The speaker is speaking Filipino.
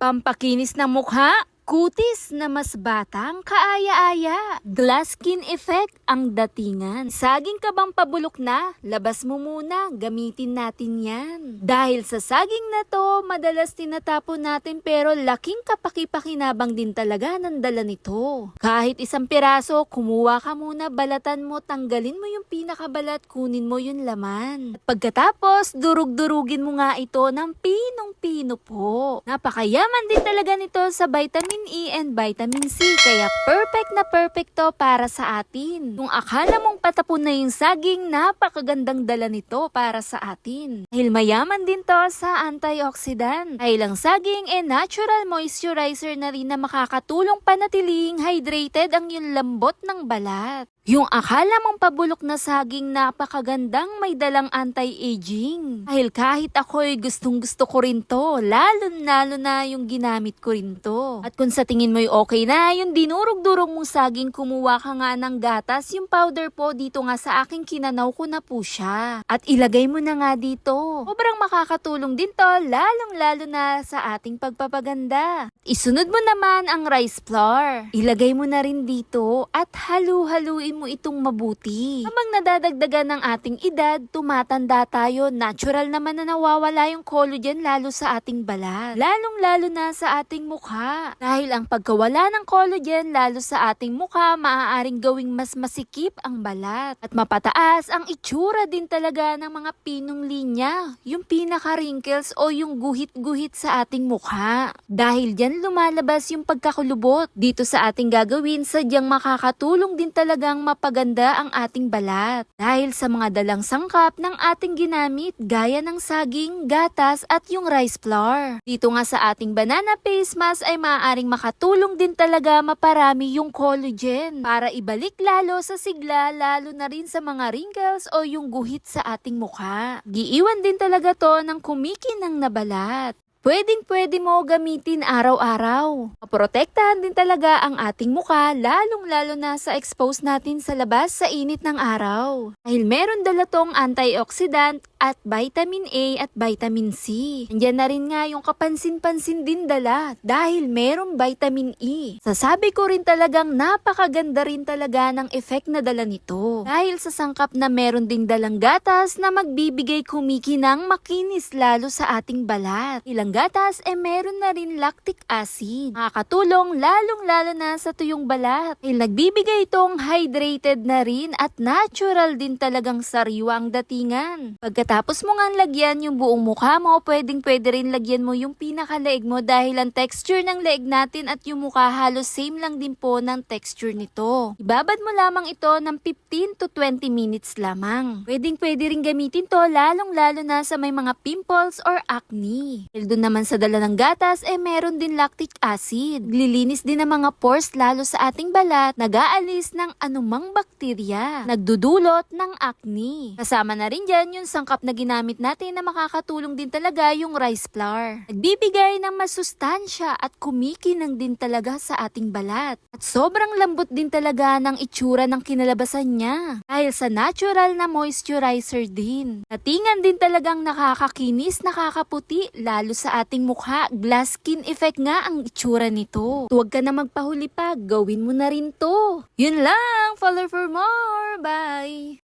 Pampakinis ng mukha, kutis na mas batang kaaya-aya. Glass skin effect ang datingan. Saging ka bang pabulok na? Labas mo muna, gamitin natin yan. Dahil sa saging na to, madalas tinatapon natin pero laking kapaki-pakinabang din talaga ng dala nito. Kahit isang piraso, kumuha ka muna, balatan mo, tanggalin mo yung pinakabalat, kunin mo yung laman. At pagkatapos, durug-durugin mo nga ito ng pinong-pino po. Napakayaman din talaga nito sa vitamin E and vitamin C, kaya perfect to para sa atin. Kung akala mong patapon na yung saging, napakagandang dala nito para sa atin. Dahil mayaman din to sa antioxidant. Dahil ang saging natural moisturizer na rin na makakatulong panatiling hydrated ang yung lambot ng balat. Yung akala mong pabulok na saging, napakagandang may dalang anti-aging. Dahil kahit ako'y gustong-gusto ko rin to, lalo na yung ginamit ko rin to. At kung sa tingin mo'y okay na, yung dinurog-durog mong saging, kumuha ka nga ng gatas, yung powder po dito nga sa aking kinanaw ko na po siya. At ilagay mo na nga dito. Sobrang makakatulong din to, lalong-lalo na sa ating pagpapaganda. Isunod mo naman ang rice flour. Ilagay mo na rin dito at halu-haluin mo itong mabuti. Habang nadadagdagan ng ating edad, tumatanda tayo, natural naman na nawawala yung collagen lalo sa ating balat. Lalong-lalo na sa ating mukha. Dahil ang pagkawala ng collagen lalo sa ating mukha, maaaring gawing mas masikip ang balat. At mapataas ang itsura din talaga ng mga pinong linya, yung pinaka-wrinkles o yung guhit-guhit sa ating mukha. Dahil dyan lumalabas yung pagkakulubot. Dito sa ating gagawin, sadyang makakatulong din talagang mapaganda ang ating balat. Dahil sa mga dalang sangkap ng ating ginamit, gaya ng saging, gatas at yung rice flour. Dito nga sa ating banana face mask ay maaaring makatulong din talaga maparami yung collagen para ibalik lalo sa sigla, lalo na rin sa mga wrinkles o yung guhit sa ating mukha. Giiwan din talaga to ng kumikinang na balat. Pwedeng-pwede mo gamitin araw-araw. Maprotektahan din talaga ang ating mukha, lalong-lalo na sa expose natin sa labas sa init ng araw. Dahil meron dala tong antioxidant at vitamin A at vitamin C. Nandiyan na rin nga yung kapansin-pansin din dala dahil merong vitamin E. Sasabi ko rin talagang napakaganda rin talaga ng effect na dala nito. Dahil sa sangkap na meron ding dalang gatas na magbibigay kumikinang makinis lalo sa ating balat. Ilang gatas meron na rin lactic acid. Makakatulong lalong-lalo na sa tuyong balat. Dahil nagbibigay itong hydrated na rin at natural din talagang sariwa ang datingan. Pagkatapos mo nga lagyan yung buong mukha mo, pwedeng-pwede rin lagyan mo yung pinakaleeg mo dahil ang texture ng leeg natin at yung mukha halos same lang din po ng texture nito. Ibabad mo lamang ito ng 15 to 20 minutes lamang. Pwedeng-pwede rin gamitin to lalong-lalo na sa may mga pimples or acne. Dahil doon naman sa dala ng gatas, meron din lactic acid. Lilinis din ng mga pores lalo sa ating balat, nag-aalis ng anumang bakterya, nagdudulot ng acne. Kasama na rin dyan yung sangkap na ginamit natin na makakatulong din talaga yung rice flour. Nagbibigay ng masustansya at kumikinang din talaga sa ating balat. At sobrang lambot din talaga ng itsura ng kinalabasan niya. Dahil sa natural na moisturizer din. Datingan din talagang nakakakinis, nakakaputi, lalo sa ating mukha. Glass skin effect nga ang itsura nito. Huwag ka na magpahuli pa, gawin mo na rin to. Yun lang, follow for more. Bye!